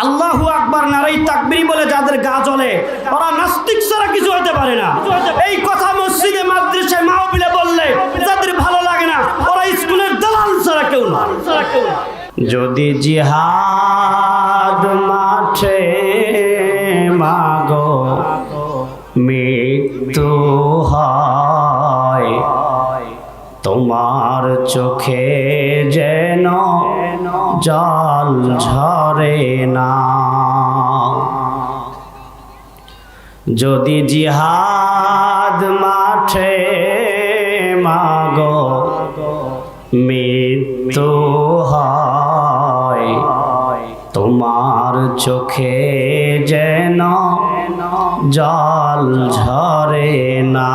আল্লাহু আকবার নারাই তাকবীর বলে যাদের গা জ্বলে ওরা নাস্তিক ছাড়া কিছু হতে পারে না। এই কথা মসজিদে মাদ্রাসায় মাহফিলে বললে যাদের ভালো লাগে না ওরা স্কুলের দালাল ছাড়া কেউ না। যদি জিহাদ মাঠে মাগো মৃত্যু হয়, তোমার চোখে যেন জল ঝরে না। যদি জিহাদ মাঠে মাগো মৃত্যু হয়, তোমার চোখে যেন জল ঝরে না।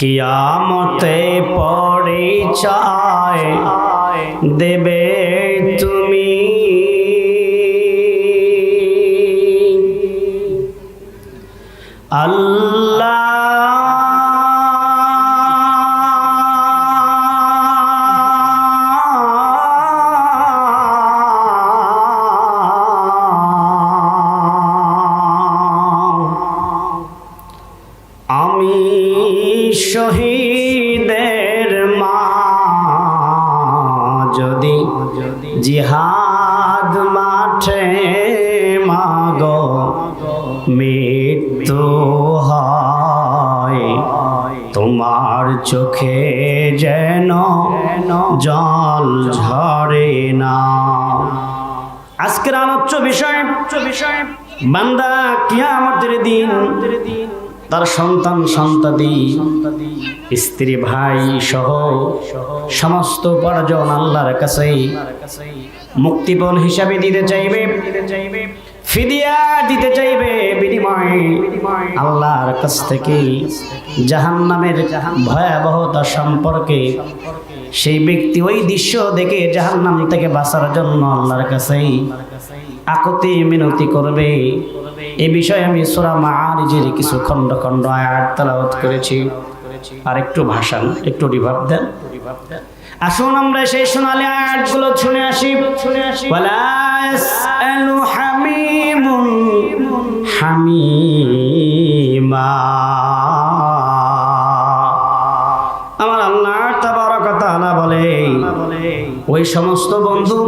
কিয়ামতে পরিচয় দেবে তুমি, আল্লাহ আমি শহীদের মা, যদি জিহাদ মাঠে মাগো মৃত্যু হয়, তোমার চোখে যেন জল ঝরে না। আজকের আলোচ্য বিষয় বান্দা কিয়ামতের দিন তার সন্তান সন্তাদি স্ত্রী ভাই সহ সমস্ত উপার্জন আল্লাহর কাছে মুক্তিপণ হিসাবে দিতে চাইবে, ফিদিয়া দিতে চাইবে। বিনিময়ে আল্লাহর কাছ থেকে জাহান্নামের ভয়াবহতা সম্পর্কে সেই ব্যক্তি ওই দৃশ্য দেখে জাহান্নাম থেকে বাঁচার জন্য আল্লাহর কাছে আকুতি মিনতি করবে। এ বিষয়ে আমি সূরা মাআরিজের কিছু খণ্ড খণ্ড আয়াত তেলাওয়াত করেছি। আর একটু ভাষণ, একটু রিভাব দেন। আসুন আমরা সেই সোনালী আয়াতগুলো শুনে আসি। ওয়ালা ইয়াসআলু হামিমুন হামিমা। আমার আল্লাহ তাবারক ওয়া তাআলা বলে ওই সমস্ত বন্ধু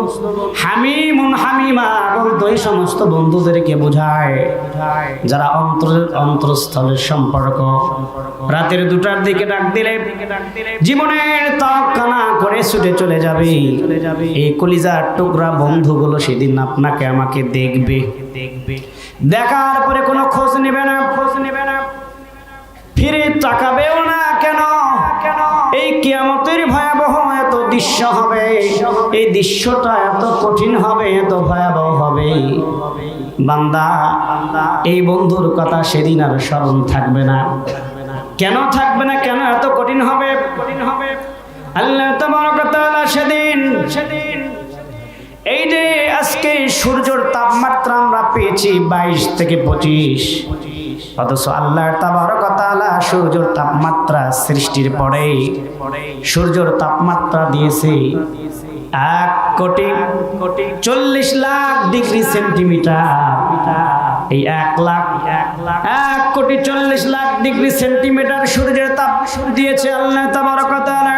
হামিমুন হামিমা বলতে ওই সমস্ত বন্ধুদেরকে বোঝায় যারা অন্তরস্থলের সম্পর্ক রাতের 2টার দিকে ডাক দিলে জীবনের তাওয়াক্কা না করে ছুটে চলে যাবে। এই কলিজার টুকরা বন্ধুগুলো সেদিন আপনাকে আমাকে দেখবে, দেখার পরে কোনো খোঁজ নেবে না, ফিরে তাকাবেও না। কেন? এই কিয়ামতের ভয়াবহ এত দৃশ্য হবে, এই দৃশ্যটা এত কঠিন হবে, এত ভয়াবহ হবে। বান্দা এই বন্ধুর কথা সেদিন আর স্মরণ থাকবে না। কেন থাকবে না? কেন এত কঠিন হবে? আল্লাহ তাবারক ওয়া তাআলা সেদিন এই যে আজকে সূর্যের তাপমাত্রা আমরা পেয়েছি 22 থেকে 25, অথচ আল্লাহ তাবারক ওয়া তাআলা সূর্যের তাপমাত্রা সৃষ্টির পরে সূর্যের তাপমাত্রা দিয়েছে 1,40,00,000 ডিগ্রি সেন্টিমিটার। এই 1,40,00,000 ডিগ্রি সেন্টিমিটার সূর্যের তাপ দিয়েছে আল্লাহ তাবারক ওয়া তাআলা।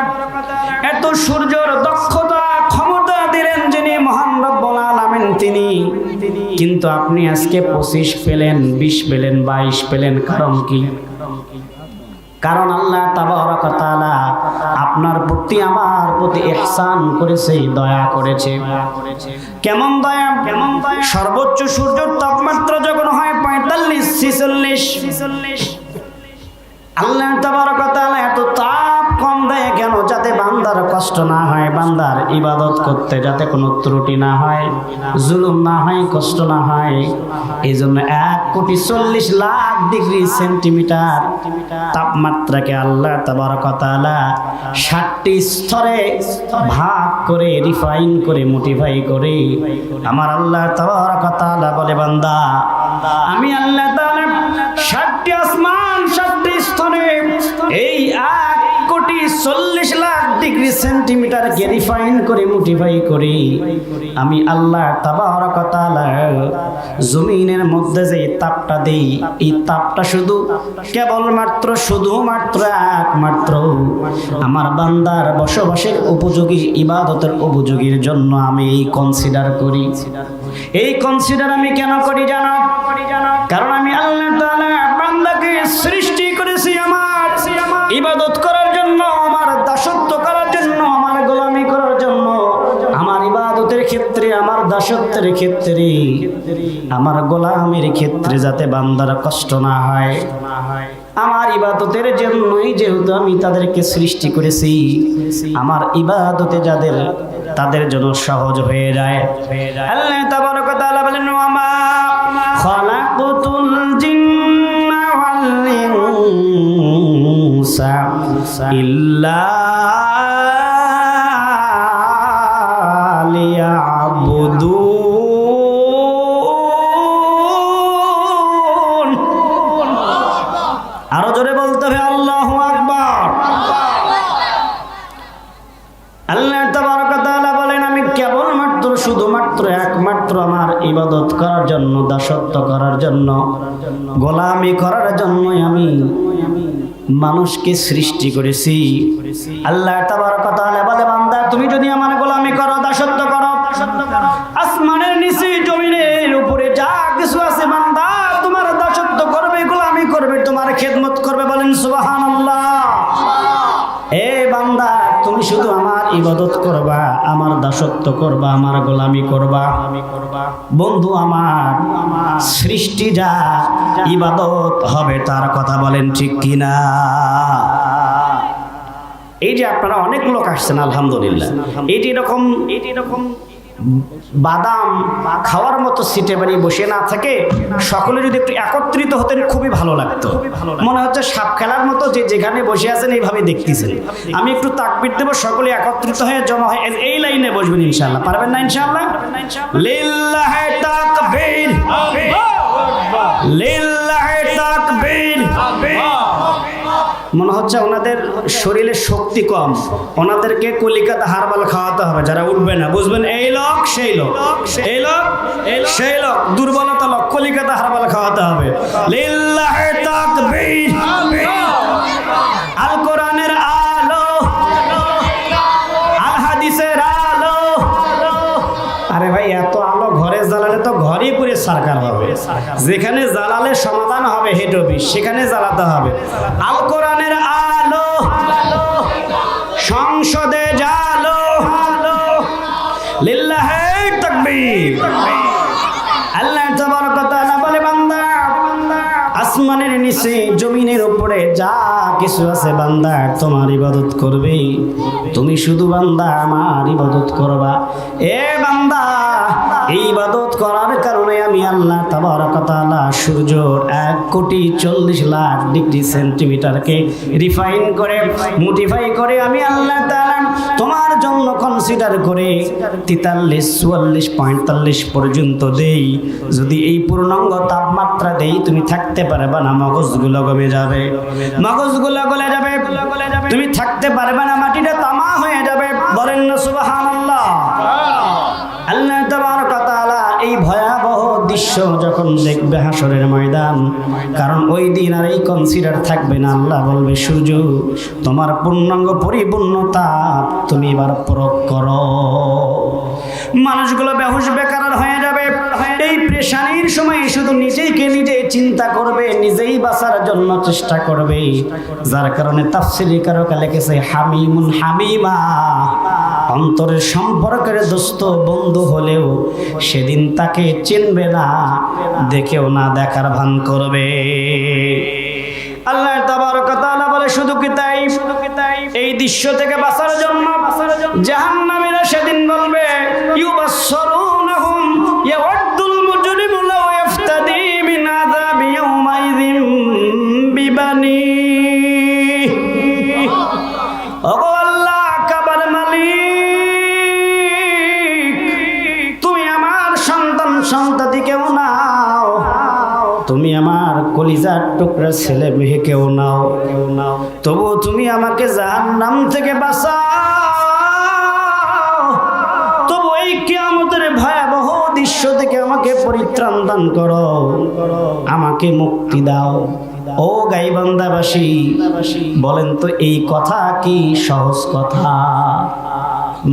এত সূর্যের দক্ষতা ক্ষমতা দিলেন যিনি মহান রব্বুল আলামিন তিনি। কিন্তু আপনি আজকে 25 পেলেন, 20 পেলেন, 22 পেলেন। কারণ কি? কারণ আল্লাহ তাবারক ওয়া তাআলা আপনার প্রতি আমার প্রতি ইহসান করেছে, দয়া করেছে। কেমন দয়া? সর্বোচ্চ সূর্যের তাপমাত্রা যখন হয় 45-46, আল্লাহ তাবারক ওয়া তাআলা এত তাপ কম দেয় কেন? যাতে বান্দার কষ্ট না হয়, বান্দার ইবাদত করতে যাতে কোনো ত্রুটি না হয়, জুলুম না হয়, কষ্ট না হয়। এই জন্য 1,40,00,000 ডিগ্রি সেন্টিমিটার তাপমাত্রাকে আল্লাহ তাবারক ওয়া তাআলা 60টি স্তরে ভাগ করে, রিফাইন করে, মোটিফাই করে আমার আল্লাহ তাবারক ওয়া তাআলা বলে, বান্দা আমি আল্লাহ তাআলা 60টি আসমান 60টি স্তরে এই 1,40,00,000 40 লাখ ডিগ্রি সেন্টিমিটারকে রিফাইন করে মোটিফাই করি আমি আল্লাহ তাবারক ওয়া তাআলা জমিনের মধ্যে যে তাপটা দেই এই তাপটা শুধুমাত্র একমাত্র আমার বান্দার বসবাসের উপযোগী ইবাদতের উপযোগীর জন্য আমি এই কনসিডার করি। এই কনসিডার আমি কেন করি জানো? কারণ আমি আল্লাহ তাআলা বান্দাকে সৃষ্টি করেছি আমার ইবাদত করার জন্য, আমার দাসত্ব করার জন্য, আমার গোলামি করার জন্য। আমার ইবাদতের ক্ষেত্রে, আমার দাসত্বের ক্ষেত্রে, আমার গোলামির ক্ষেত্রে যাতে বান্দার কষ্ট না হয়, আমার ইবাদতের জন্যই যেহেতু আমি তাদেরকে সৃষ্টি করেছি, আমার ইবাদতে তাদের জন্য সহজ হয়ে যায়। আল্লাহ তাবারক ওয়া তাআলা বলেন ওয়ামা খালাকুতুল জিন্না ওয়াল ইনসা ইল্লা লিয়াবুদুন। আরো জোরে বলতে হবে আল্লাহু আকবার। আল্লাহ তাবারক ওয়া তাআলা বলেন আমি কেবলমাত্র শুধুমাত্র একমাত্র আমার ইবাদত করার জন্য, দাসত্ব করার জন্য, গোলামি করার জন্যই আমি মানুষকে সৃষ্টি করেছি। আল্লাহ তাবারক ওয়া তাআলা বলে বান্দা তুমি যদি আমার গোলামি করো, দাসত্ব করো, আসমানের নিচে জমিনের উপরে যা কিছু আছে বান্দা তোমার দাসত্ব করবে, গোলামি করবে, তোমার খেদমত করবে। বলেন সুবহানাল্লাহ। এ বান্দা তুমি শুধু আমার ইবাদত করবা, আমার দাসত্ব করবা, আমার গোলামি করবা। বন্ধু আমার সৃষ্টি যা ইবাদত হবে তার কথা বলেন ঠিক কিনা? এই যে আপনারা অনেক লোক আসছেন আলহামদুলিল্লাহ, এটি এরকম বাদাম খাওয়ার মতো সিটে বাড়ি বসে না থাকে সকলে যদি একটু একত্রিত হতেন খুবই ভালো লাগতো। মনে হচ্ছে সাপ খেলার মতো যে যেখানে বসে আছেন এইভাবে দেখতেছেন। আমি একটু তাকবীর দেব, সকলে একত্রিত হয়ে জমা হয়ে এই লাইনে বসবেন ইনশাআল্লাহ। পারবেন না ইনশাআল্লাহ? লিল্লাহি তাকবীর, লিল্লাহি তাকবীর। মনে হচ্ছে ওনাদের শরীরে শক্তি কম, ওনাদেরকে কলিকাতা হারবাল খাওয়াতে হবে। যারা উঠবে না বুঝবেন এই লোক সেই লোক, এই লোক সেই লোক, দুর্বলতা লোক, কলিকাতা হারবাল খাওয়াতে হবে। লিল্লাহি তাকবীর। আল কোরআনের আলো, আল হাদিসের আলো। আরে ভাই এত আলো ঘরে জ্বালালে তো ঘরই পুরে সরকার হবে। যেখানে জ্বালালে সমাধান হবে হেড অফিস, সেখানে জ্বালাতে হবে। আল কোরআনের আলো সংসদে জ্বালো। লিল্লাহি তাকবীর। আল্লাহ তাবারক ওয়া তাআলা বলে বান্দা আসমানের নিচে জমিনের উপরে যা কিছু আছে বান্দা তোমার ইবাদত করবে। তুমি শুধু বান্দা আমার ইবাদত করবা। এ বান্দা এই ইবাদত করার কারণে আমি আল্লাহ তাবারক ওয়া তাআলা সূর্যর 1,40,00,000 ডিগ্রি সেন্টিমিটারকে রিফাইন করে মোটিফাই করে আমি আল্লাহ তাআলা তোমার জন্য কনসিডার করে 43, 44, 45 পর্যন্ত দেই। যদি এই পূর্ণাঙ্গ তাপমাত্রা দেই তুমি থাকতে পারবে না, মগজগুলো গমে যাবে, মগজগুলো গলে যাবে, তুমি থাকতে পারবে না, মাটিটা তামা হয়ে যাবে। বলেন না সুবহানাল্লাহ। আল্লাহ তাবারক ওয়া তাআলা এই ভয়াবহ দৃশ্য যখন দেখবে হাসরের ময়দান, কারণ ওই দিন আর এই কনসিডার থাকবে না। আল্লাহ বলবে সূর্য তোমার পূর্ণাঙ্গ পরিপূর্ণ তাপ তুমি এবার প্রয়োগ করো। মানুষগুলো বেহুশ বেকার হয়ে যাবে। এই পেরেশানির সময় শুধু নিজেকে নিজে চিন্তা করবে, নিজেই বাঁচার জন্য চেষ্টা করবে। যার কারণে তাফসীরে কারকে লিখেছে হামিমুন হামিমা, অন্তরের সম্পর্কের দোস্ত বন্ধু হলেও সেদিন তাকে চিনবে না, দেখেও না, দেখার ভান করবে। আল্লাহ তাবারক ওয়া তাআলা বলে শুধু কি তাই, এই দৃশ্য থেকে বাঁচার জন্য জাহান্নামীরা সেদিন বলবে ইউবাসসিরুনহুম ইয়াওয়াদ্দুল মুজরিমু লাউ ইফতাদি মিন আযাবি ইয়াওমাইযিন বিবানি। ওগো আল্লাহ কাবার মালিক, তুমি আমার সন্তান সন্ততিকেও নাও, তুমি আমার কলিজার টুকরা ছেলে মেয়েকেও নাও, তবু তুমি আমাকে জাহান্নাম থেকে বাঁচাও, তবু এই কিয়ামতের ভয়াবহ দৃশ্য থেকে আমাকে পরিত্রাণ দান করো, আমাকে মুক্তি দাও। ও গাইবান্ধাবাসী, বলেন তো এই কথা কি সহজ কথা?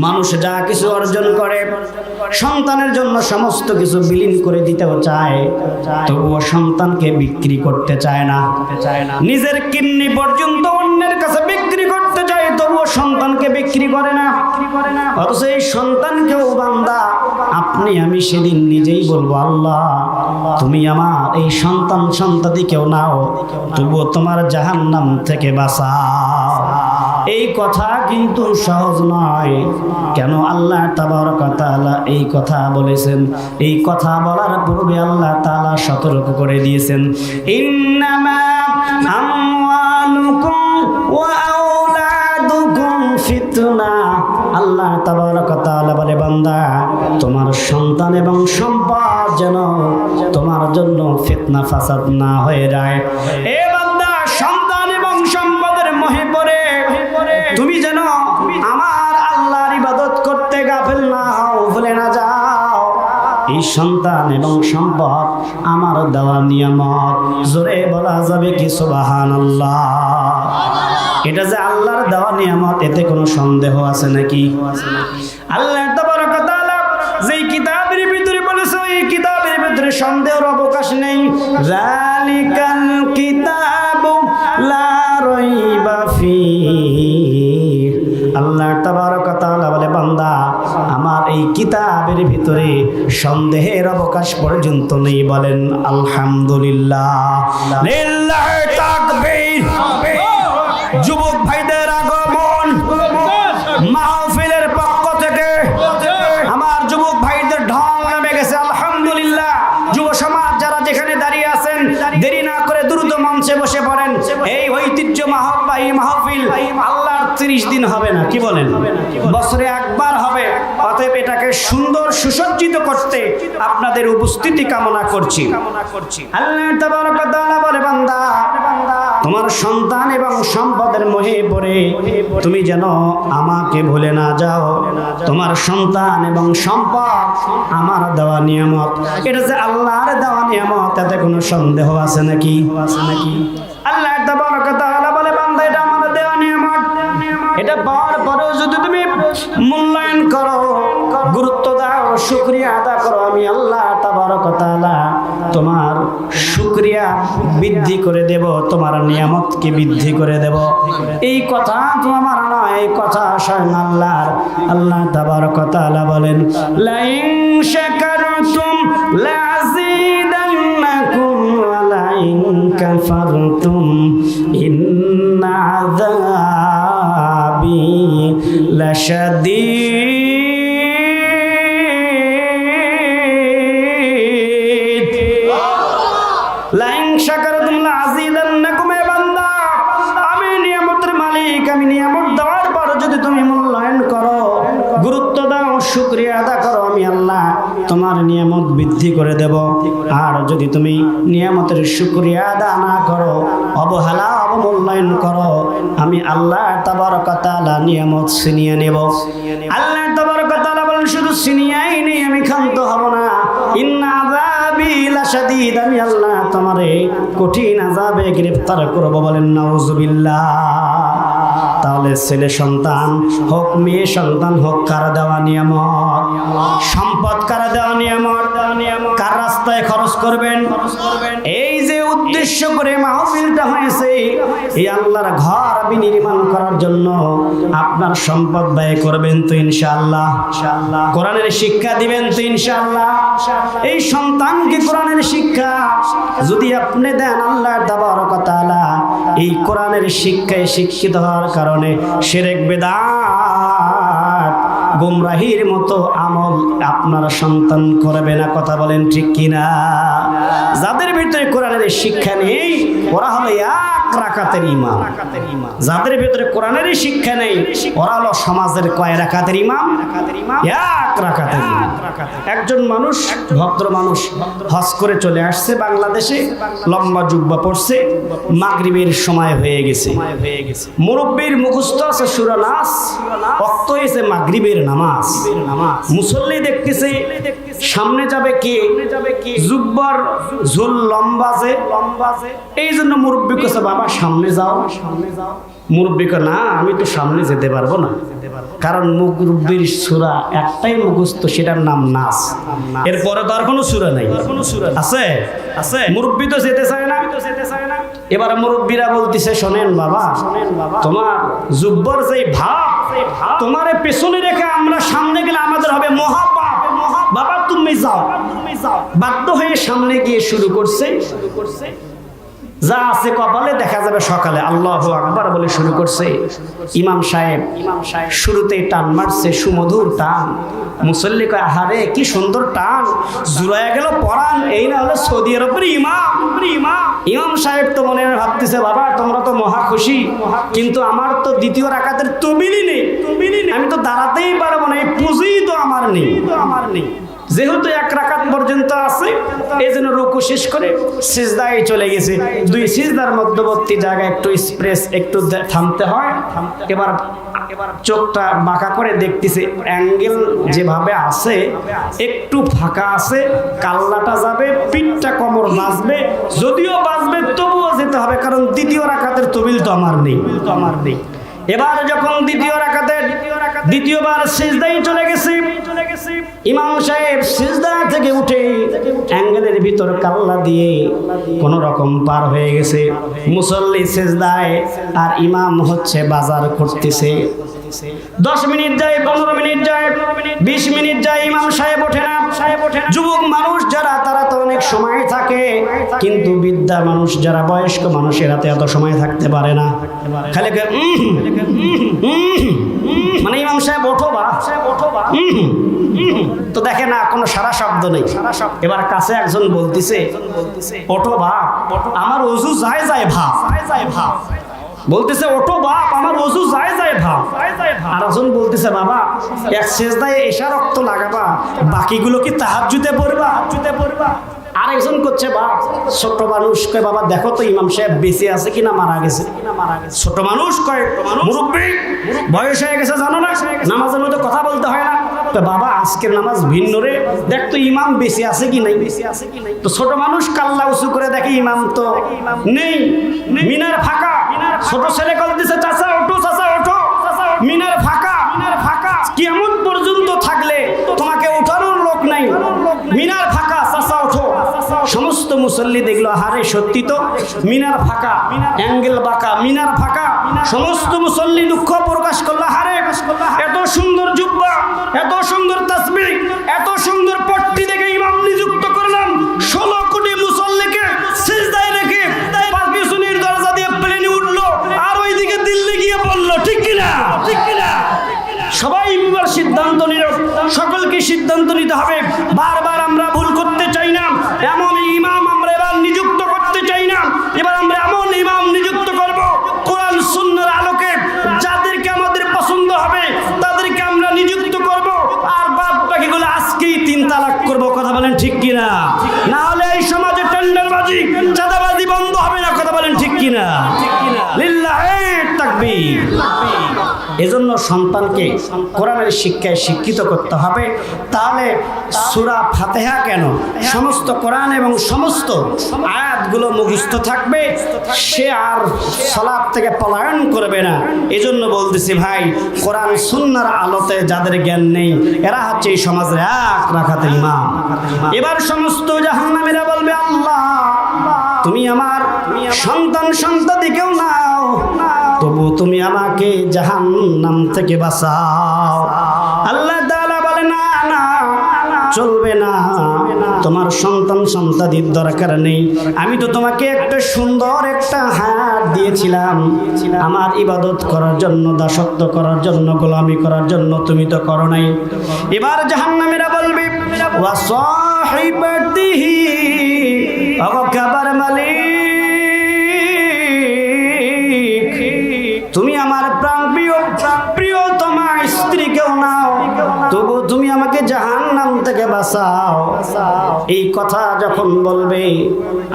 মানুষ যা কিছু অর্জন করে, সন্তানের জন্য সমস্ত কিছু বিলীন করে দিতেও চায়, তবুও সন্তানকে বিক্রি করতে চায় না। নিজের কিডনি পর্যন্ত অন্যের কাছে বিক্রি করতে চায়, তবুও সন্তানকে বিক্রি করে না। অথচ এই সন্তানকেও বান্দা আপনি আমি সেদিন নিজেই বলবো, আল্লাহ তুমি আমার এই সন্তানদিকেও নাও, তবুও তোমার জাহান্নাম থেকে বাঁচাও। এই কথা কিন্তু সহজ নয়। কেন আল্লাহ তাবারক ওয়া তাআলা এই কথা বলেছেন? এই কথা বলার পূর্বে আল্লাহ তাআলা সতর্ক করে দিয়েছেন, ইন্নামা আমওয়ালুকুম ওয়া আওলাদুকুম ফিতনা। আল্লাহ তাবারক ওয়া তাআলা বলে, বান্দা তোমার সন্তান এবং সম্পদ যেন তোমার জন্য ফিতনা ফাসাদ না হয়ে যায়। এ বান্দা, সন্তান এবং সম্পদের মোহে পড়ে তুমি যেন আমার আল্লাহর ইবাদত করতে গাফিল না হও, ভুলে না যাও। এই সন্তান এবং সম্পদ আমার দেওয়া নিয়ামত। জোরে বলা যাবে কি সুবহানাল্লাহ? এটা যে আল্লাহর দেওয়া নিয়ামত, এতে কোনো সন্দেহ আছে নাকি? আল্লাহ তাবারক ওয়া তাআলা যেই কিতাবের ভিতরে বলেছে, এই কিতাবের ভিতরে সন্দেহের অবকাশ নেই। যালিকাল কিতাবু লা রাইবা ফীহি। আল্লাহ তাবারক ওয়া তাআলা বলে, বান্দা আমার এই কিতাবের ভিতরে সন্দেহের অবকাশ পর্যন্ত নেই। বলেন আলহামদুলিল্লাহ, লিল্লাহি তাকবীর। যুবক ভাইদের আগমন মাহফিলের পক্ষ থেকে আমার যুবক ভাইদের ঢল নেমে গেছে, আলহামদুলিল্লাহ। যুব সমাজ যারা যেখানে দাঁড়িয়ে আছেন, দেরি না করে দ্রুত মঞ্চে বসে পড়েন। এই ঐতিহ্যবাহী মাহফিল আল্লাহর 30 দিন হবে না, কি বলেন? বছরে একবার হবে। অতএব এটাকে সুন্দর সুসজ্জিত করতে আপনাদের উপস্থিতি কামনা করছি। আল্লাহ তাবারক ওয়া তাআলা বলে, বান্দা তোমার সন্তান এবং সম্পদের মোহে পড়ে তুমি যেন আমাকে ভুলে না যাও। তোমার সন্তান এবং সম্পদ আমার দেওয়া নিয়ামত। এটা যে আল্লাহর দেওয়া নিয়ামত, এতে কোনো সন্দেহ আছে নাকি? আল্লাহ তাবারক ওয়া তাআলা বলে, বান্দা এটা আমার দেওয়া নিয়ামত। এটা পাওয়ার পরেও যদি তুমি মূল্যায়ন করো, গুরুত্ব দাও, শুকরিয়া আদা করো, আমি আল্লাহ তাবারক ওয়া তাআলা তোমার শুকরিয়া বৃদ্ধি করে দেব, তোমার নিয়ামতকে বৃদ্ধি করে দেব। এই কথা তো আমার নয়, এই কথা স্বয়ং আল্লাহর। আল্লাহ তাবারক ওয়া তাআলা বলেন, লাইন শাকারতুম লাযীদান্নাকুম ওয়া লাইন কাফারতুম ইন্না আযাবি লাশাদীদ। লাইন শাকারতুম লাযীদান্নাকুম। এ বান্দা, আমি নিয়ামতের মালিক। আমি নিয়ামত দেওয়ার পর যদি তুমি মূল্যায়ন করো, গুরুত্ব দাও, শুকরিয়া আদা করো, আমি আল্লাহ তোমার নিয়ামত বৃদ্ধি করে দেব। আর যদি তুমি নিয়ামতের শুকরিয়া আদা না করো, অবহেলা অবমূল্যায়ন করো, আমি আল্লাহ তাবারক ওয়া তাআলা নিয়ামত ছিনিয়ে নেব। আল্লাহ তাবারক ওয়া তাআলা বলেন, শুধু ছিনিয়াই নেই, আমি ক্ষান্ত হব না। ইন্না আযাবি লাশাদীদ। আমি আল্লাহ তোমারে কঠিন আযাবে গ্রেফতার করব। বলেন নাউযুবিল্লাহ। তাহলে ছেলে সন্তান হোক, মেয়ে সন্তান হোক, কার দেওয়া নিয়ামত? সম্পদ কার দেওয়া নিয়ামত? কার রাস্তায় খরচ করবেন? এই যে উদ্দেশ্য করে মাহফিলটা হয়েছে, এই আল্লাহর ঘর বিনির্মাণ করার জন্য আপনার সম্পদ ব্যয় করবেন তো ইনশাআল্লাহ? কোরআনের শিক্ষা দিবেন তো ইনশাআল্লাহ? এই সন্তানকে কোরআনের শিক্ষা যদি আপনি দেন, আল্লাহ তাবারক ওয়া তাআলা এই কোরআনের শিক্ষায় শিক্ষিত হওয়ার কারণে শিরক বিদআত গুমরাহির মতো আমল আপনার সন্তান করবে না। কথা বলেন ঠিক কিনা? যাদের ভিতরে কোরআনের শিক্ষা নেই, ওরা হলো এক রাকাতের ইমাম। যাদের ভিতরে কোরআনেরই শিক্ষা নেই ওরা হলো সমাজের কয় রাকাতের ইমাম? এক রাকাতের ইমাম। একজন মানুষ, ভদ্র মানুষ, হজ করে চলে আসছে বাংলাদেশে, লম্বা জুব্বা পড়ছে, মাগরিবের সময় হয়ে গেছে, মুরব্বির মুখস্থ আছে সূরা নাস, ওয়াক্ত হয়েছে মাগরিবের নামাজ। মুসল্লি দেখতেছে সামনে যাবে কে, জুব্বার ঝোল লম্বা যে, এই জন্য মুরব্বি কাছে বাবা সামনে যাও। মুরব্বি কে না, আমি তো সামনে যেতে পারবো না, কারণ মুরব্বির সূরা একটাই মুখস্থ, সেটার নাম নাস। এরপরে তো আর কোনো সূরা নাই, আছে মুরব্বি তো যেতে চায় না। এবার মুরব্বিরা বলতেছে শোনেন বাবা, তোমার জুব্বর যে ভাব, তোমারে পেছনে রেখে আমরা সামনে গেলে আমাদের হবে মহাপাপ, বাবা তুমি যাও। বাধ্য হয়ে সামনে গিয়ে শুরু করছে, যা আছে কপালে দেখা যাবে সকালে। আল্লাহু আকবার বলে শুরু করছে। ইমাম সাহেব শুরুতেই টান মারছে, সুমধুর টান। মুসল্লি কয় আহারে কি সুন্দর টান, জুড়াইয়া গেল পরাণ, এই না হলো সৌদি আরবের ইমাম। ইমাম সাহেব তো মনে ভাবতেছে বাবা তোমরা তো মহা খুশি, কিন্তু আমার তো দ্বিতীয় রাকাতের তবিলই নেই, আমি তো দাঁড়াতেই পারবো না, এই পুঁজি তো আমার নেই। যেহেতু এক রাকাত পর্যন্ত আছে, এই জন্য রুকু শেষ করে সিজদায় চলে গেছে। দুই সিজদার মধ্যবর্তী জায়গায় একটু স্প্রেস, একটু থামতে হয়। এবার চোখটা বাঁকা করে দেখতেছে অ্যাঙ্গেল যেভাবে আছে, একটু ফাঁকা আছে, কাল্লাটা যাবে, পিঠটা কোমর বাজবে, যদিও বাজবে তবুও যেতে হবে, কারণ দ্বিতীয় রাকাতের তবিল তো আমার নেই। এবার যখন দ্বিতীয়বার সিজদায় চলে গেছে, ইমাম সাহেব সিজদা থেকে উঠে অ্যাঙ্গেলের ভিতর কাল্লা দিয়ে কোন রকম পার হয়ে গেছে। মুসল্লি সিজদায় আর ইমাম হচ্ছে বাজার করতেছে। 10 মিনিট যায়, 15 মিনিট যায়, 20 মিনিট যায়, ইমাম সাহেব ওঠে না। যুবক মানুষ যারা তারা তো অনেক সময় থাকে, কিন্তু বৃদ্ধা মানুষ যারা, বয়স্ক মানুষের হাতে এত সময় থাকতে পারে না। খালি মানে ইমাম সাহেব ওঠো বা, তো দেখে না কোনো সারা শব্দ নেই। এবার কাছে একজন বলতেছে ওঠো বা, আমার ওযু যায় ভাব, বলতেছে ওঠো বাপ, আমার ওযু যায় ভাব। আর একজন বলতেছে বাবা এক সিজদায় এশা রক্ত লাগাবা, বাকিগুলো কি তাহাজ্জুদে পড়বা? আর একজন করছে বাপ, ছোট মানুষ কয় বাবা দেখো তো ইমাম সাহেব বেঁচে আছে কিনা মারা গেছে। ছোট মানুষ কয় মুরব্বি বয়স হয়ে গেছে জানো না, নামাজের মধ্যে কথা বলতে হয় না। তো বাবা আজকের নামাজ ভিন্ন রে, দেখ তো ইমাম বেঁচে আছে কি নাই। তো ছোট মানুষ কাল্লা উঁচু করে দেখে ইমাম তো নেই, মিনার ফাঁকা। ছোট ছেলে কল দিছে চাচা ওঠো, চাচা ওঠো, মিনার ফাঁকা। কিয়ামত পর্যন্ত থাকলে তোমাকে ওঠানোর লোক নাই, মিনার ফাঁকা, চাচা ওঠো। সমস্ত মুসল্লি দেখলো হারে সত্যি তো মিনার ফাঁকা, অ্যাঙ্গেল বাঁকা, মিনার ফাঁকা। সমস্ত মুসল্লি দুঃখ প্রকাশ করলো, হারে এত সুন্দর জুব্বা, এত সুন্দর তাসবিহ, এত সুন্দর পট্টি দেখে ইমাম নিযুক্ত করলাম, 16 কোটি মুসল্লিকে সিজদায় রেখে পাকিস্তানের দরজা দিয়ে প্লেনে উঠলো আর ওইদিকে দিল্লি গিয়ে বললো, ঠিক কিনা? সবাই এবার সিদ্ধান্ত নিল, সকলকে সিদ্ধান্ত নিতে হবে। বারবার আমরা ভুল করতে চাই না, এমন ইমাম আমরা এবার নিযুক্ত করতে চাই না। এবার আমরা এমন ইমাম নিযুক্ত করব কোরআন সুন্নাহর আলোকে, যাদেরকে আমাদের পছন্দ হবে তাদেরকে আমরা নিযুক্ত করব। আর বাদ বাকিগুলো আজকেই 3 তালাক করব। কথা বলেন ঠিক কিনা? না হলে এই সমাজে টেন্ডারবাজি, চাঁদাবাজি বন্ধ হবে না। কথা বলেন ঠিক কিনা? লিল্লাহি তাকবীর। এজন্য সন্তানকে কোরআনের শিক্ষায় শিক্ষিত করতে হবে। তাহলে সূরা ফাতিহা কেন, সমস্ত কোরআন এবং সমস্ত আয়াতগুলো মুখস্থ থাকবে, সে আর সালাত থেকে পলায়ন করবে না। এজন্য বলতেছি ভাই, কোরআন সুন্নাহর আলোতে যাদের জ্ঞান নেই এরা হচ্ছে এই সমাজের এক রাকাতের ইমাম। এবার সমস্ত জাহান্নামীরা বলবে আল্লাহ তুমি আমার সন্তানদিকেও নাও, তবু তুমি আমাকে জাহান্নাম থেকে বাঁচাও। আল্লাহ তাআলা বলে না না, চলবে না, তোমার সন্তানদের দরকার নেই। আমি তো তোমাকে একটা সুন্দর একটা হায়াত দিয়েছিলাম আমার ইবাদত করার জন্য, দাসত্ব করার জন্য, গোলামি করার জন্য, তুমি তো করো নাই। এবার জাহান্নামীরা বলবে ওয়া সাহিবাতিহি, ওগো কাবার মালিক থেকে বাঁচাও। এই কথা যখন বলবে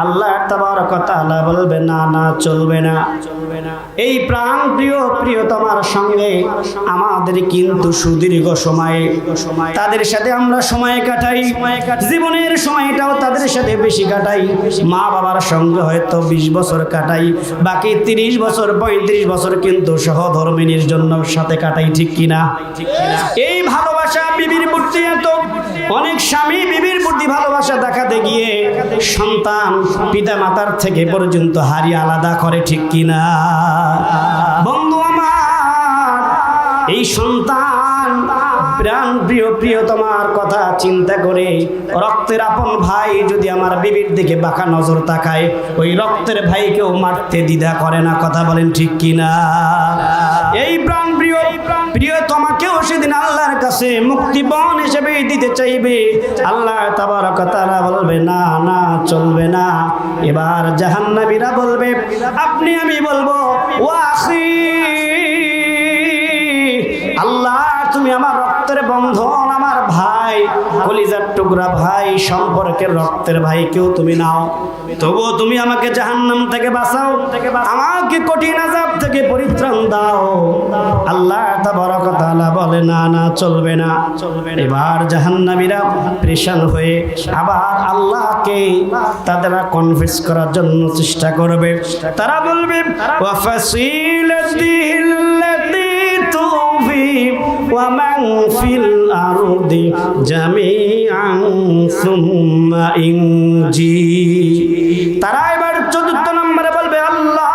আল্লাহ তাবারক ওয়া তাআলা বলবে না না চলবে না। এই প্রাণ প্রিয় প্রিয়তমার সঙ্গে আমাদের কিন্তু সুদীর্ঘ সময় তাদের সাথে আমরা সময় কাটাই, জীবনের সময়টাও তাদের সাথে বেশি কাটাই। মা বাবার সঙ্গে হয়তো 20 বছর কাটাই, বাকি 30 বছর 35 বছর কিন্তু সহধর্মিনীর জন্য সাথে কাটাই, ঠিক কিনা? এই ভালোবাসা বিবির প্রতি এত, অনেক স্বামী বিবির প্রতি ভালোবাসা দেখাতে গিয়ে সন্তান পিতা মাতার থেকে পর্যন্ত হারি আলাদা করে, ঠিক কিনা? বন্ধু আমার, এই সন্তান প্রাণ প্রিয় প্রিয়তমার কথা চিন্তা করে রক্তের আপন ভাই যদি আমার বিবির দিকে বাঁকা নজর তাকায়, ওই রক্তের ভাইকেও মারতে দ্বিধা করে না। কথা বলেন ঠিক কিনা? এই প্রাণ প্রিয় প্রিয়তমাকেও সেদিন আল্লাহর কাছে মুক্তিপণ হিসেবে দিতে চাইবে। আল্লাহ তাবারক ওয়া তাআলা বলবে না না চলবে না। এবার জাহান্নামীরা বলবে আপনি আমি বলবো ও আখি, আল্লাহ তুমি আমার রক্তের বন্ধন, আমার ভাই, কলিজার টুকরা ভাই, সম্পর্কের রক্তের ভাইকেও তুমি নাও, তবুও তুমি আমাকে জাহান্নাম থেকে বাঁচাও, আমাকে কঠিন আযাব থেকে পরিত্রাণ দাও। আল্লাহ তাবারক ওয়া তাআলা বলে না না চলবে না। এবার জাহান্নামীরা পরেশান হয়ে আবার আল্লাহকে তারা কনফেস করার জন্য চেষ্টা করবে। তারা বলবে ওয়া ফাসিলাতিল্লাতী তুফি ওয়া মান ফিল আরদি জামিআন সুম্মা ইনজি। তারা এবার ৪র্থ নম্বরে বলবে আল্লাহ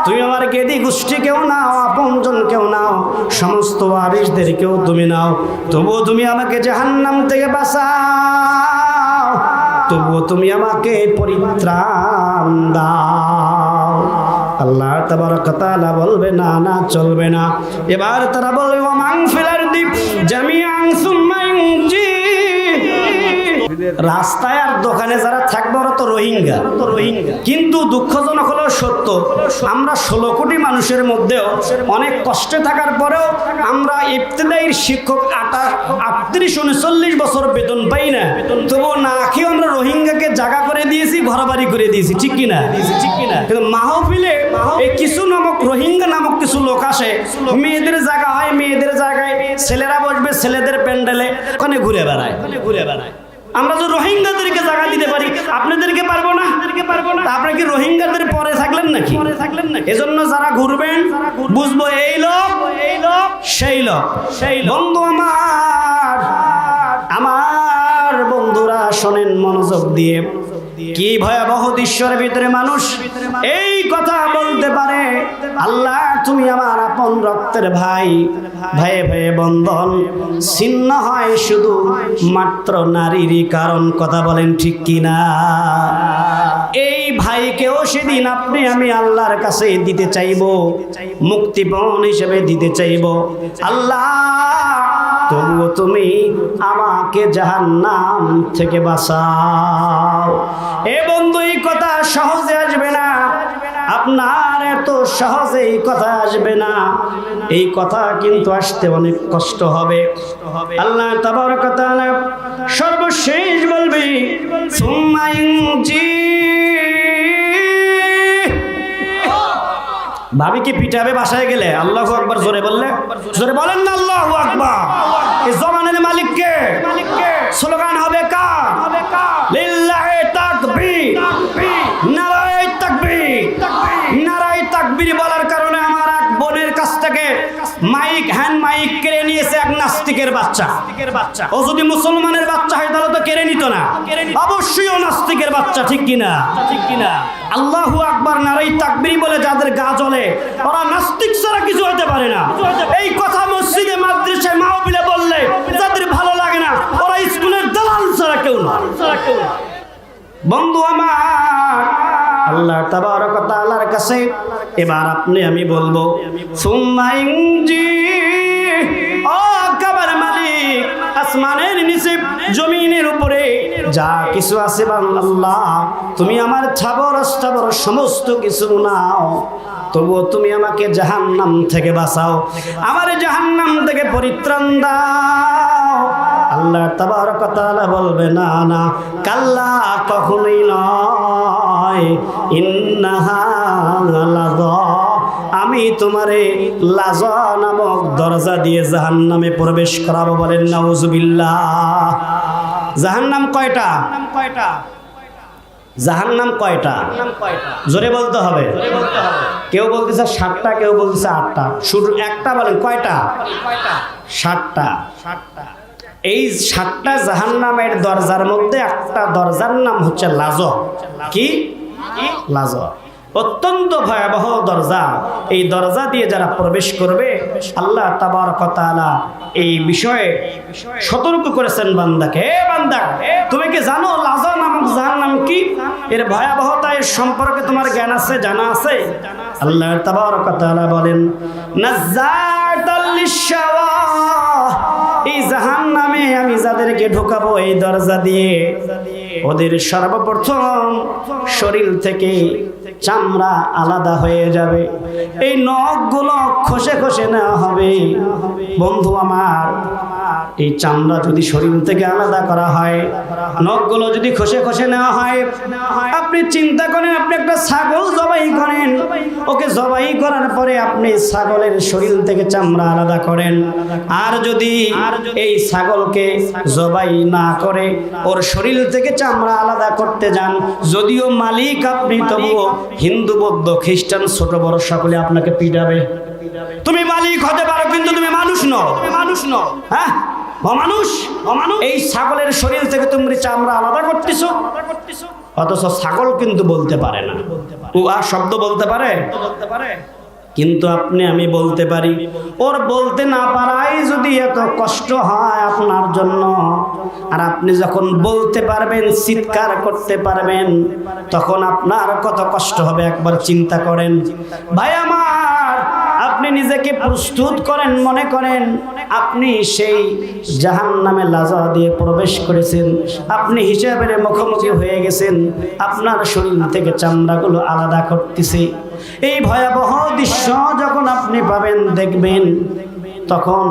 তুমি আমার গেদি গোষ্ঠী কেউ নাও, আপনজন কেউ নাও, সমস্ত ওয়ারিসদের কেউ তুমি নাও, তবুও তুমি আমাকে জাহান্নাম থেকে বাঁচাও, তবুও তুমি আমাকে পরিত্রাণ দাও। আল্লাহ তাবারক ওয়া তাআলা বলবে না না চলবে না। এবার তারা বলবে ওয়া মান ফিল আরদি জামিআন সুম্মা ইনজি। রাস্তায় আর দোকানে যারা থাকবে ওরা তো রোহিঙ্গা, কিন্তু দুঃখজনক হলো সত্য, আমরা 16 কোটি মানুষের মধ্যেও অনেক কষ্টে থাকার পরেও আমরা ইবতিদায়ীর শিক্ষক 38-39 বছর বেতন পাই না, তবুও না খেয়ে আমরা রোহিঙ্গাকে জায়গা করে দিয়েছি, ঘরবাড়ি করে দিয়েছি, ঠিক কিনা? কিন্তু মাহফিলে এই কিছু নামক রোহিঙ্গা নামক কিছু লোক আসে, মেয়েদের জায়গা হয়, মেয়েদের জায়গায় ছেলেরা বসবে, ছেলেদের প্যান্ডেলে ওখানে ঘুরে বেড়ায়। আমরা যে রোহিঙ্গাদেরকে জায়গা দিতে পারি, আপনাদেরকে পারবো না। আপনারা কি রোহিঙ্গাদের পরে থাকলেন নাকি? এজন্য যারা ঘুরবেন বুঝবো এই লোক সেই লোক। বন্ধু আমার বন্ধুরা শোনেন মনোযোগ দিয়ে, কি ভয়াবহ দৃশ্যের ভিতরে মানুষ এই কথা বলতে পারে আল্লাহ তুমি আমার আপন রক্তের ভাই, ভাইয়ে ভাইয়ে বন্ধন ছিন্ন হয় শুধু মাত্র নারীরই কারণ। কথা বলেন ঠিক কিনা? এই ভাইকেও সেদিন আপনি আমি আল্লাহর কাছে দিতে চাইব, মুক্তিপণ হিসেবে দিতে চাইব। আল্লাহ তবুও তুমি আমাকে জাহান্নাম থেকে বাঁচাও। এ বন্ধু এই কথা সহজে আসবে না, আপনার এত সহজে এই কথা আসবে না, এই কথা কিন্তু আসতে অনেক কষ্ট হবে। আল্লাহ তাবারক ওয়া তাআলা সর্বশেষ বলবে সুম্মা ইনজি। ভাবিকে পিটাবে বাসায় গেলে আল্লাহু আকবার জোরে বললে, জোরে বলেন না আল্লাহু আকবার। এই জমানের মালিক কে? স্লোগান হবে কার? লিল্লাহি তাকবীর, নারায়ে তাকবীর। নারায়ে তাকবীর বলার কারণে আমার এক বোনের কাছ থেকে মাইক, হ্যান্ড মাইক কেড়ে নিয়েছে এক নাস্তিকের বাচ্চা। ও যদি মুসলমানের বাচ্চা হয় তাহলে তো কেড়ে নিত না, অবশ্যই ও নাস্তিকের বাচ্চা, ঠিক কিনা? আল্লাহু আকবার নারায়ে তাকবীর বলে যাদের গা জ্বলে ওরা নাস্তিক ছাড়া কিছু হতে পারে না। এই কথা মসজিদে মাদ্রাসায় মাহফিলে বললে যাদের ভালো লাগে না ওরা স্কুলের দালাল ছাড়া কেউ না। বন্ধু আমার, আল্লাহ তাবারক ওয়া তাআলার কাছে এবার আপনি আমি বলবো সুম্মা ইনজি। ও কাবার মালিক, আসমানের নিচে জমিনের উপরে যা কিছু আছে আল্লাহ তুমি আমার ছাবর অস্থাবর সমস্ত কিছু নাও, তবুও তুমি আমাকে জাহান্নাম থেকে বাঁচাও, আমার জাহান্নাম থেকে পরিত্রাণ দাও। আল্লাহ তাবারক ওয়া তাআলা বলবে না না, কাল্লা, কখনোই নয়, ইন্নাহা লাযা, আমি তোমারে লাযা নামক দরজা দিয়ে জাহান্নামে প্রবেশ করাবো। বলেন নাউজুবিল্লাহ। জাহান্নাম কয়টা? জাহান্নাম কয়টা? জোরে বলতে হবে। কেউ বলতেছে 7টা, কেউ বলতেছে 8টা। শুধু একটা বলেন, কয়টা? 7টা। এই 7টা জাহান্নামের দরজার মধ্যে একটা দরজার নাম হচ্ছে লাযা। কি? লাযা। অত্যন্ত ভয়াবহ দরজা। এই দরজা দিয়ে যারা প্রবেশ করবে, আল্লাহ তাবারক ওয়া তাআলা এই বিষয়ে সতর্ক করেছেন বান্দাকে। হে বান্দা, তুমি কি জানো লাযা নামক জাহান্নাম কি? এর ভয়াবহতা, এর সম্পর্কে তোমার জ্ঞান আছে, জানা আছে? আল্লাহ তাবারক ওয়া তাআলা বলেন, নাযাতাল লিশাওয়া, এই জাহান্নামে আমি যাদেরকে ঢোকাবো এই দরজা দিয়ে, ওদের সর্বপ্রথম শরীর থেকে চামড়া আলাদা হয়ে যাবে, এই নখগুলো খসে খসে নেওয়া হবে। বন্ধু আমার, এই চামড়া যদি শরীর থেকে আলাদা করা হয়, নখগুলো যদি খসে খসে নেওয়া হয়, আপনি চিন্তা করেন, আপনি একটা ছাগল জবাই করেন, ওকে জবাই করার পরে আপনি ছাগলের শরীর থেকে চামড়া আলাদা করেন, আর যদি এই ছাগলকে জবাই না করে ওর শরীর থেকে চামড়া আলাদা করতে যান, যদিও মালিক আপনি, তবুও হিন্দু, বৌদ্ধ, খ্রিস্টান, ছোট বড় সকলে আপনাকে পিটাবে। তুমি মালিক হতে পারো, কিন্তু তুমি মানুষ নও। হ্যাঁ, অমানুষ। এই ছাগলের শরীর থেকে তুমি চামড়া আলাদা করতেছো, অথচ ছাগল কিন্তু বলতে পারে না, শব্দ বলতে পারে, কিন্তু আপনি আমি বলতে পারি। ওর বলতে না পারাই যদি এত কষ্ট হয় আপনার জন্য, আর আপনি যখন বলতে পারবেন, চিৎকার করতে পারবেন, তখন আপনার কত কষ্ট হবে একবার চিন্তা করেন। ভাই আমার, আপনি নিজেকে প্রস্তুত করেন, মনে করেন আপনি সেই জাহান্নামে লাযা দিয়ে প্রবেশ করেছেন, আপনি হিসাবের মুখোমুখি হয়ে গেছেন, আপনার শরীর থেকে চামড়াগুলো আলাদা করতেছে। এই ভয়াবহ দৃশ্য যখন আপনি পাবেন, দেখবেন, তখন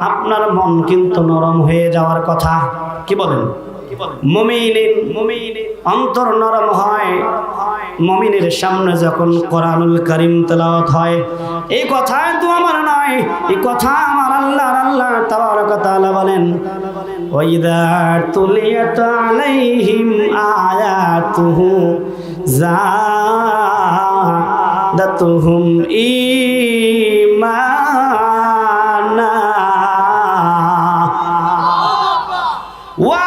আপনার মন কিন্তু নরম হয়ে যাওয়ার কথা। কি বলেন? মুমিনের অন্তর নরম হয়। মুমিনের সামনে যখন কোরআনুল কারীম তেলাওয়াত হয়, এই কথা তো আমার নয়, এই কথা আমার আল্লাহ তাবারক ওয়া তাআলা বলেন, ওয়াইদা তুলিয়াত আলাইহিম আয়াতুহু যাদাতুহুম ঈমানা ওয়া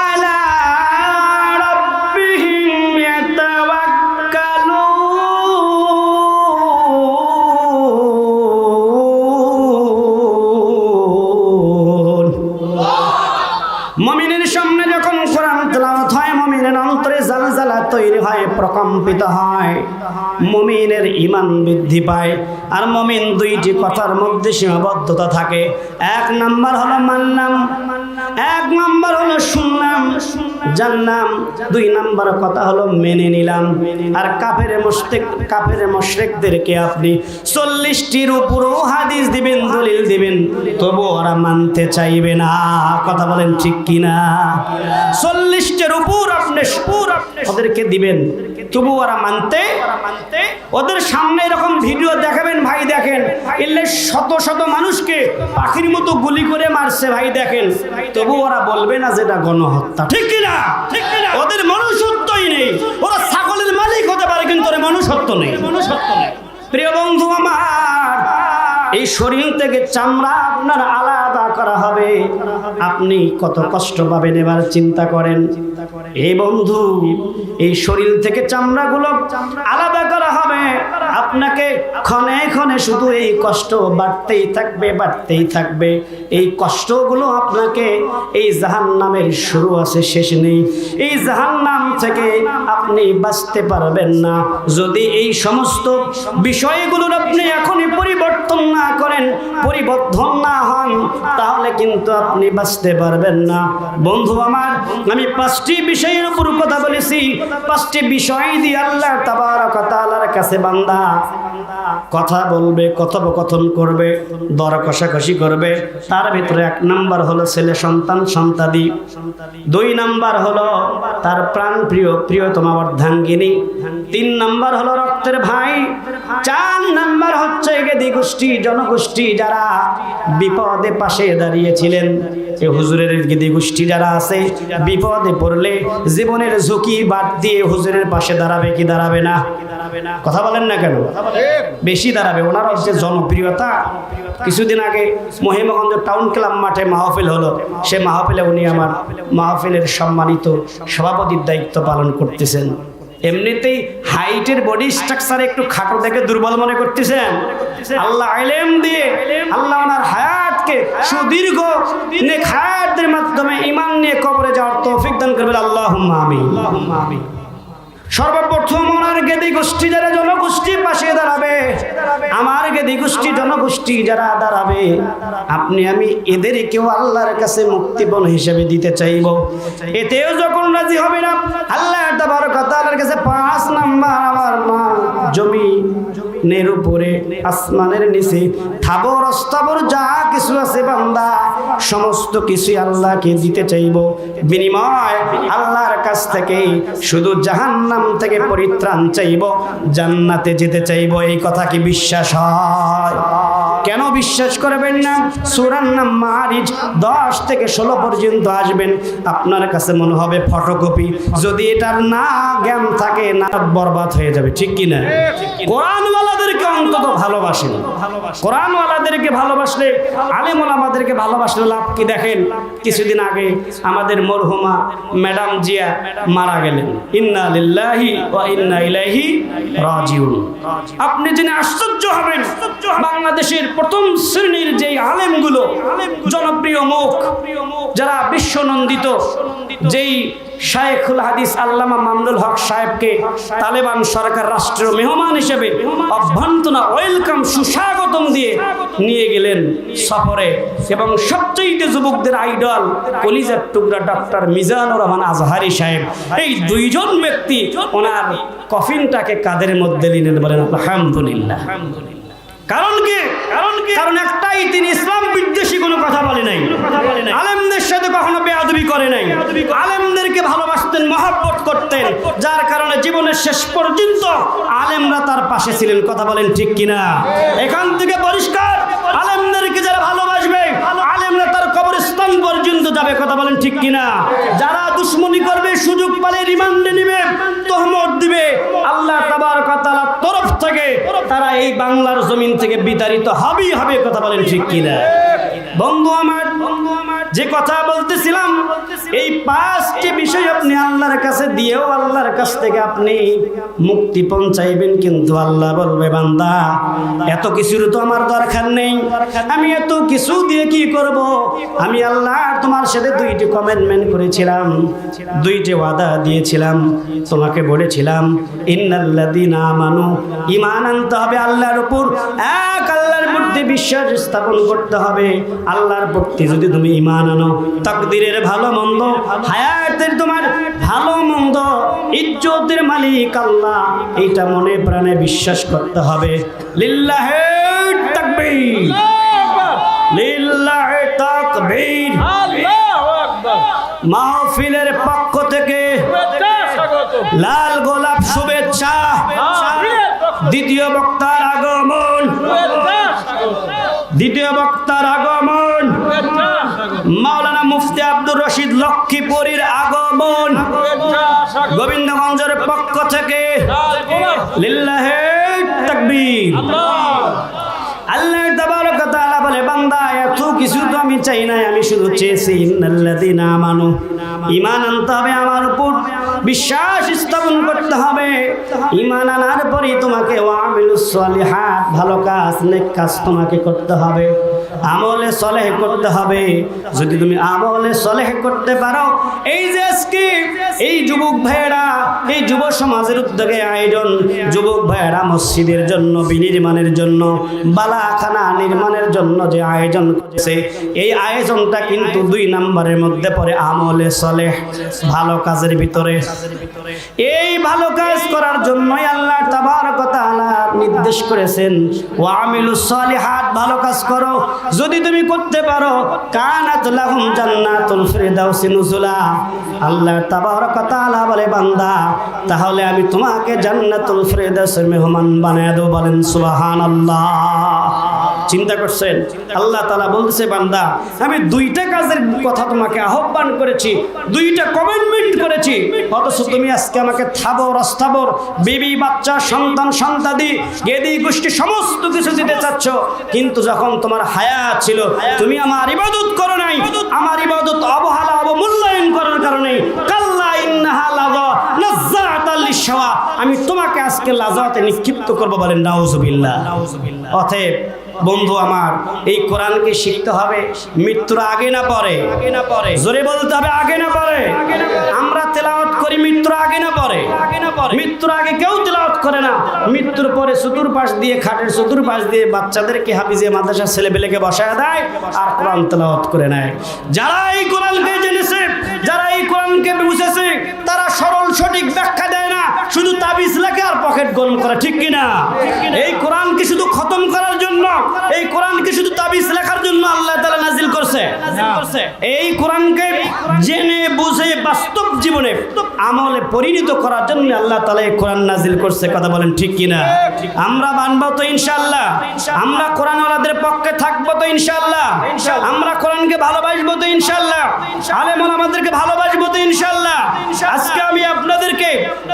মুমিনের সামনে যখন কোরআন তেলাওয়াত হয়, মুমিনের অন্তরে জালজালা তৈরি হয়, প্রকম্পিত হয়, মুমিনের ঈমান বৃদ্ধি পায়। আর মুমিন দুইটি কথার মধ্যে সীমাবদ্ধতা থাকে। এক নাম্বার হলো মানলাম, এক নাম্বার হলো শুনলাম, জানলাম, দুই নাম্বার কথা হলো মেনে নিলাম। আর কাফের মুশরিকদেরকে আপনি 40টির উপরও হাদিস দিবেন, দলিল দিবেন, তবু ওরা মানতে চাইবে না। কথা বলেন ঠিক কিনা? 40টির উপর আপনি ওদেরকে দিবেন, তবু ওরা মানতে, ওদের সামনে এরকম ভিডিও দেখাবেন, ভাই দেখেন, এলে শত শত মানুষকে পাখির মতো গুলি করে মারছে, ভাই দেখেন, তবু ওরা বলবে না যেটা গণহত্যা। ঠিক কিনা? ওদের মনুষ্যত্বই নেই। ওরা ছাগলের মালিক হতে পারে, কিন্তু ওরা মনুষ্যত্ব নেই। প্রিয় বন্ধু আমার, এই শরীর থেকে চামড়া আপনার আলাদা করা হবে, আপনি কত কষ্ট পাবেন এবার চিন্তা করেন। এই বন্ধু, এই শরীর থেকে চামড়াগুলো আলাদা করা হবে, আপনাকে ক্ষণে ক্ষণে শুধু এই কষ্ট বাড়তেই থাকবে। এই কষ্টগুলো আপনাকে, এই জাহান্নামের শুরু আছে, শেষ নেই। এই জাহান্নাম থেকে আপনি বাঁচতে পারবেন না যদি এই সমস্ত বিষয়গুলোর আপনি এখনই পরিবর্তন না করেন, পরিবর্তন না হন, তাহলে কিন্তু আপনি বাঁচতে পারবেন না। বন্ধু আমার, আমি 5টি বিষয়ের উপর কথা বলেছি। 5টি বিষয় দিয়ে আল্লাহ তাবারক ওয়া তাআলার কাছে বান্দা কথা বলবে, কথোপকথন করবে, দর কষাকষি করবে। তার ভিতরে 1 নাম্বার হলো ছেলে সন্তান সন্তাদি, 2 নাম্বার হলো তার প্রাণ প্রিয় প্রিয়তমা অর্ধাঙ্গিনী, 3 নাম্বার হলো রক্তের ভাই, 4 নাম্বার হচ্ছে গেদি গোষ্ঠী জনগোষ্ঠী যারা বিপদে পাশে দাঁড়িয়েছিলেন। এই হুজুরের গেদি গোষ্ঠী যারা আছে বিপদে পড়লে জীবনের ঝুঁকি বাদ দিয়ে হুজুরের পাশে দাঁড়াবে কি দাঁড়াবে না? কথা বলেন না কেন? বেশি দাঁড়াবে। ওনার যে জনপ্রিয়তা, কিছুদিন আগে মহিমাগঞ্জ টাউন ক্লাব মাঠে মাহফিল হলো, সে মাহফিলে উনি আমার মাহফিলের সম্মানিত সভাপতির দায়িত্ব পালন করতেছেন। এমনিতেই হাইটের বডি স্ট্রাকচার একটু খাটো দেখে দুর্বল মনে করতেছেন। আল্লাহ ইলম দিয়ে আল্লাহ ওনার হায়াতকে সুদীর্ঘ নেক হায়াতের মাধ্যমে ঈমান নিয়ে কবরে যাওয়ার তৌফিক দান করবেন। আল্লাহুম্মা আমিন। সর্বপ্রথম ওনার গেদি গোষ্ঠী যারা জনগোষ্ঠী পাশে দাঁড়াবে, আমার গেদি গোষ্ঠী জনগোষ্ঠী যারা দাঁড়াবে, আপনি আমি এদেরকেও আল্লাহর কাছে মুক্তিপণ হিসেবে দিতে চাইব। এতেও যখন রাজি হবে না, আল্লাহ তাবারক ওয়া তাআলার কাছে 5 নাম্বার আমার মা জমিনের উপরে আসমানের নিচে থাবর অস্থাবর যা কিছু আছে বান্দা সমস্ত কিছু আল্লাহকে দিতে চাইব। বিনিময় আল্লাহর কাছ থেকে শুধু জাহান্নাম থেকে পরিত্রাণ চাইব, জান্নাতে যেতে চাইব। এই কথা কি বিশ্বাস হয়? কেন বিশ্বাস করবেন না? সূরা নাম মারিজ 10 থেকে 16 পর্যন্ত আসবেন, আপনার কাছে মনে হবে ফটোকপি। যদি এটার না জ্ঞান থাকে না বরবাদ হয়ে যাবে, ঠিক কি না? কোরআনওয়ালাদেরকে অন্তত ভালোবাসেন। কোরআনওয়ালাদেরকে ভালোবাসলে, আলেম ওলামাদেরকে ভালোবাসলে লাভ কি? দেখেন কিছুদিন আগে আমাদের মরহুমা ম্যাডাম জিয়া মারা গেলেন। ইন্না লিল্লাহি ওয়া ইন্না ইলাইহি রাজিউন। আপনি জেনে আশ্চর্য হবেন, বাংলাদেশের প্রথম শ্রেণীর যে আলেমগুলো, জনপ্রিয় মুখ, যারা বিশ্বনন্দিত, যেই শায়েখুল হাদিস আল্লামা মামুনুল হক সাহেবকে তালেবান সরকার রাষ্ট্রীয় মেহমান হিসেবে অভ্যন্তনা ওয়েলকাম সুস্বাগতম দিয়ে নিয়ে গেলেন সফরে, এবং সবচেয়ে যুবকদের আইডল কলিজার টুকরা ডক্টর মিজানুর রহমান আজহারি সাহেব, এই 2 জন ব্যক্তি ওনার কফিনটাকে কাদের মধ্যে নিলেন? বলেন আলহামদুলিল্লাহ। কারণ কি? কারণ একটাই, তিনি ইসলাম বিদ্বেষী কোনো কথা বলে নাই, আলেমদের সাথে কখনো বেয়াদবি করে নাই, আলেমদেরকে ভালোবাসতেন, মহব্বত করতেন, যার কারণে জীবনের শেষ পর্যন্ত আলেমরা তার পাশে ছিলেন। কথা বলেন ঠিক কিনা? এখান থেকে পরিষ্কার, আলেমদেরকে যারা ভালোবাসবে আলেমরা তার কবরস্থান পর্যন্ত যাবে। কথা বলেন ঠিক কিনা? যারা দুশ্মনী করবে, সুযোগ পেলে রিমান্ডে নিবে, তহমত দিবে, আল্লাহ তাবারক ওয়া তাআলার তরফ থেকে তারা এই বাংলার জমিন থেকে বিতাড়িত হবেই হবে। কথা বলেন ঠিক কিনা? বন্ধু আমার, যে কথা বলতেছিলাম, এই 5টি বিষয় আপনি আল্লাহর কাছে দিয়েও আল্লাহর কাছ থেকে আপনি মুক্তিপণ চাইবেন, কিন্তু আল্লাহ বলবে বান্দা এত কিছুর তো আমার দরকার নেই, আমি এত কিছু দিয়ে কি করব? আমি আল্লাহ তোমার সাথে 2টি কমিটমেন্ট করেছিলাম, 2টি ওয়াদা দিয়েছিলাম, তোমাকে বলেছিলাম ইন্নাল্লাযীনা আমানু, ঈমান আনতে হবে আল্লাহর উপর, এক আল্লাহর প্রতি বিশ্বাস স্থাপন করতে হবে। আল্লাহর প্রতি যদি তুমি ঈমান আনো, তাকদীরের ভালো মন্দ, হায়াতের তোমার ভালো মন্দ, ইজ্জতের মালিক আল্লাহ, এইটা মনে প্রাণে বিশ্বাস করতে হবে। লিল্লাহি তাকবীর, লিল্লাহি তাকবীর। আল্লাহু আকবার। মাহফিলের পক্ষ থেকে লাল গোলাপ শুভেচ্ছা। দ্বিতীয় বক্তার আগমন, মাওলানা মুফতি আব্দুর রশিদ লক্ষ্মীপুরীর আগমন, গোবিন্দগঞ্জের পক্ষ থেকে লিল্লাহি তাকবীর। আল্লাহ তাবারক ওয়া তাআলা বলে বান্দা এত কিছু তো আমি চাই না, আমি শুধু চেয়েছি ইন্নাল্লাযীনা আমানু, ঈমান আনতে হবে আমার উপর, বিশ্বাস স্থাপন করতে হবে। ঈমান আনার পরে তোমাকে ওয়ামিলুস সালিহাত, ভালো কাজ, নেক কাজ তোমাকে করতে হবে। আমলে সলেহ করতে হবে। যদি তুমি আমলে সলেহ করতে পারো, এই যে আজকে এই যুবক ভাইয়েরা, এই যুব সমাজের উদ্যোগে আয়োজন, যুবক ভাইয়েরা মসজিদের জন্য বিনির্মাণের জন্য, বালাখানা নির্মাণের জন্য যে আয়োজন করেছে, এই আয়োজনটা কিন্তু 2 নম্বরের মধ্যে পড়ে আমলে সলেহ, ভালো কাজের ভিতরে। এই ভালো কাজ করার জন্যই আল্লাহ তাবারক ওয়া তাআলা নির্দেশ করেছেন, ওয়া আমিলুস সালিহাত, ভালো কাজ করো। যদি তুমি করতে পারো, কানাত লাহুম জান্নাতুল ফিরদাউসি নুজুলা, আল্লাহ তাবারক ওয়া তাআলা বলে, বান্দা তাহলে আমি তোমাকে জান্নাতুল ফিরদাউসের মেহমান বানায় দেব। বলেন সুবহানাল্লাহ। চিন্তা করছেন? আল্লাহ তাআলা বলছে, বান্দা আমি 2টা কাজের কথা তোমাকে আহ্বান করেছি, 2টা কমিটমেন্ট করেছি, অথচ তুমি আজকে আমাকে থাবর অস্থাবর বিবি বাচ্চা সন্তান সন্তাদি গেদি গোষ্ঠী সমস্ত কিছু দিতে চাচ্ছ, কিন্তু যখন তোমার হায়াত ছিল তুমি আমার ইবাদত করো নাই। আমার ইবাদত অবহেলা অবমূল্যায়ন করার কারণে কাল্লা ইন্নাহা লাযা নাযাআতাল লিশওয়া, আমি তোমাকে আজকে লাজাতে নিক্ষিপ্ত করব। বলেন নাউজুবিল্লাহ। অতএব বন্ধু আমার, এই কোরআনকে শিখতে হবে মৃত্যুর আগে না পরে। জোরে বলতে হবে আগে না পরে। আমরা তেলাওয়াত করি মৃত্যুর আগে না পরে। মৃত্যুর আগে কেউ তেলাওয়াত করে না। মৃত্যুর পরে চতুর্পাশ দিয়ে, খাটের চতুর্পাশ দিয়ে বাচ্চাদেরকে হাফিজে মাদ্রাসার ছেলেপেলেকে বসায় দেয় আর কোরআন তেলাওয়াত করে নেয়। যারা এই কোরআনকে জেনেছে, যারা এই কোরআনকে বুঝেছে, তারা সরল সঠিক ব্যাখ্যা দেয় না, শুধু তাবিজ লেখে আর পকেট গরম করে। ঠিক কিনা? এই কোরআনকে শুধু খতম করার জন্য, এই কোরআনকে শুধু তাবিজ লেখার জন্য আল্লাহ তাআলা নাজিল করছে। এই কোরআনকে জেনে বুঝে বাস্তব জীবনে আমলে পরিণত করার জন্য আল্লাহ তাআলা এই কোরআন নাজিল করছে। কথা বলেন ঠিক কিনা? আমরা মানব তো ইনশাআল্লাহ? আমরা কোরআনওয়ালাদের পক্ষে থাকবো তো ইনশাআল্লাহ? আমরা কোরআনকে ভালোবাসবো তো ইনশাআল্লাহ? আলেম ওলামাদেরকে ভালোবাসবো তো ইনশাআল্লাহ? আজকে আমি আপনাদেরকে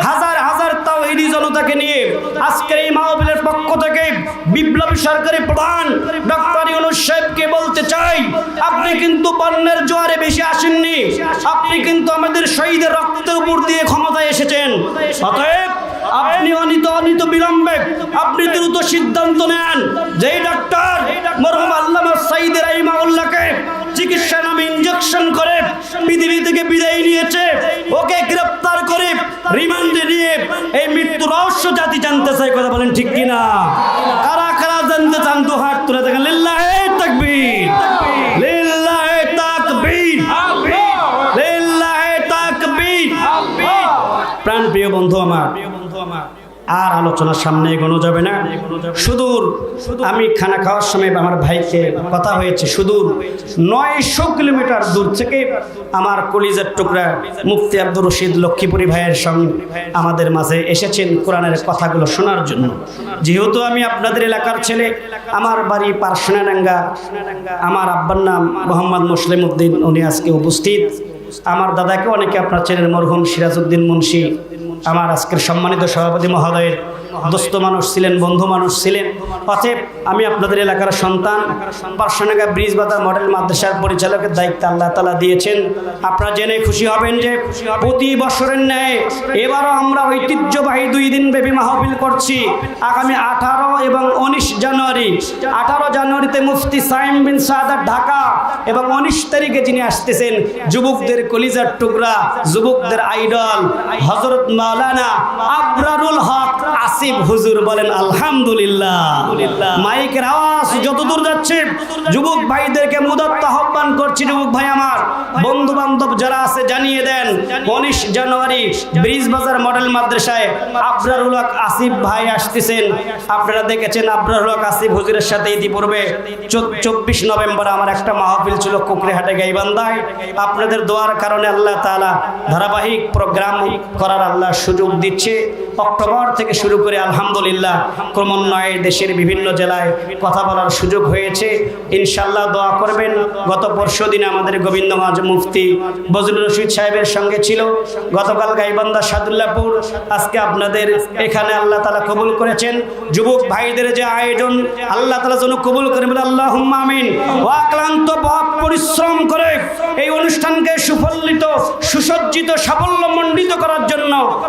হাজার হাজার তাওহীদি জনতাকে নিয়ে আজকের এই মাহফিলের পক্ষ থেকে বিপ্লবী সরকারি প্রধান ডক্টর ইউনূস সাহেবকে বলতে চাই, আপনি কিন্তু বন্যার জোয়ারে বেশি আসেননি, আপনি কিন্তু আমাদের শহীদের রক্তের উপর দিয়ে ক্ষমতায় এসেছেন। অতএব আপনি অনিত বিলম্বে আপনি দ্রুত সিদ্ধান্ত নেন। যেই ডাক্তার মরহুম আল্লামা সাঈদ রাহিমাহুল্লাহকে চিকিৎসা নামে ইনজেকশন করে পৃথিবী থেকে বিদায় নিয়েছে, ওকে গ্রেফতার করে রিমান্ডে নিয়ে এই মৃত্যু রহস্য জাতি জানতে চাই। কথা বলেন ঠিক কিনা? কারা কারা জানতে চান? তো হাত তুলে দেখেন। লিল্লাহি তাকবীর, লিল্লাহি তাকবীর, লিল্লাহি তাকবীর। প্রাণপ্রিয় বন্ধু আমার, আর আলোচনার সামনে এগোনো যাবে না। সুদূর আমি খানা খাওয়ার সময় আমার ভাইকে কথা হয়েছে, সুদূর 900 কিলোমিটার দূর থেকে আমার কলিজার টুকরা মুফতি আব্দুর রশিদ লক্ষ্মীপুরী ভাইয়ের সঙ্গে আমাদের মাঝে এসেছেন কোরআনের কথাগুলো শোনার জন্য। যেহেতু আমি আপনাদের এলাকার ছেলে, আমার বাড়ি পারসোনাডাঙ্গা, আমার আব্বার নাম মোহাম্মদ মুসলিম উদ্দিন, উনি আজকে উপস্থিত। আমার দাদাকে অনেকে আপনার চেনেন, মরহুম সিরাজউদ্দিন মুন্সি, আমার আজকের সম্মানিত সভাপতি মহোদয়ের দোস্ত মানুষ ছিলেন, বন্ধু মানুষ ছিলেন। অতএব আমি আপনাদের এলাকার সন্তান, পারসোনাডাঙ্গা ব্রিজ বাজার মডেল মাদ্রাসার পরিচালকের দায়িত্ব আল্লাহ তাআলা দিয়েছেন। আপনারা জেনে খুশি হবেন যে প্রতি বছরের ন্যায় এবারও আমরা ঐতিহ্যবাহী 2 দিন ব্যাপী মাহফিল করছি। আগামী 18 এবং 19 জানুয়ারি, 18 জানুয়ারিতে মুফতি সাইম বিন সাদাত ঢাকা এবং 19 তারিখে যিনি আসতেছেন যুবকদের কলিজার টুকরা, যুবকদের আইডল হযরত মাওলানা আবরারুল হক আসিফ হুজুর। বলেন আলহামদুলিল্লাহ। মাইকের আওয়াজ যতদূর যাচ্ছে যুবক ভাইদেরকে মুদাত্ত আহ্বান করছি, যুবক ভাই আমার বন্ধু বান্ধব যারা আছে জানিয়ে দেন 19 জানুয়ারি ব্রিজ বাজার মডেল মাদ্রাসায় আবরারুল হক আসিফ ভাই আসতেছেন। আপনারা দেখেছেন আবরারুল হক আসিফ হুজুরের সাথে ইতিপূর্বে 24 নভেম্বর আমার একটা মাহফিল ছিল কুকরিহাটে গাইবান্ধায়। আপনাদের দোয়ার কারণে আল্লাহ তাআলা ধারাবাহিক প্রোগ্রাম করার আল্লাহ সুযোগ দিচ্ছে। অক্টোবর থেকে শুরু করে আলহামদুলিল্লাহ ক্রমান্বয়ে দেশের বিভিন্ন জেলায় কথা বলার সুযোগ হয়েছে। ইনশাআল্লাহ দোয়া করবেন। গত পরশুদিন আমাদের গোবিন্দগঞ্জ মুফতি বজলুর রশিদ সাহেবের সঙ্গে ছিল, গতকাল গাইবান্ধা সাদুল্লাহপুর, আজকে আপনাদের এখানে আল্লাহ তাআলা কবুল করেছেন। যুবক ভাইদের যে আয়োজন আল্লাহ তাআলা যেন কবুল করেন, বলে আল্লাহুম্মা আমিন। অক্লান্ত পরিশ্রম করে এই অনুষ্ঠানকে সুফলিত, সুসজ্জিত, সাফল্যমণ্ডিত করার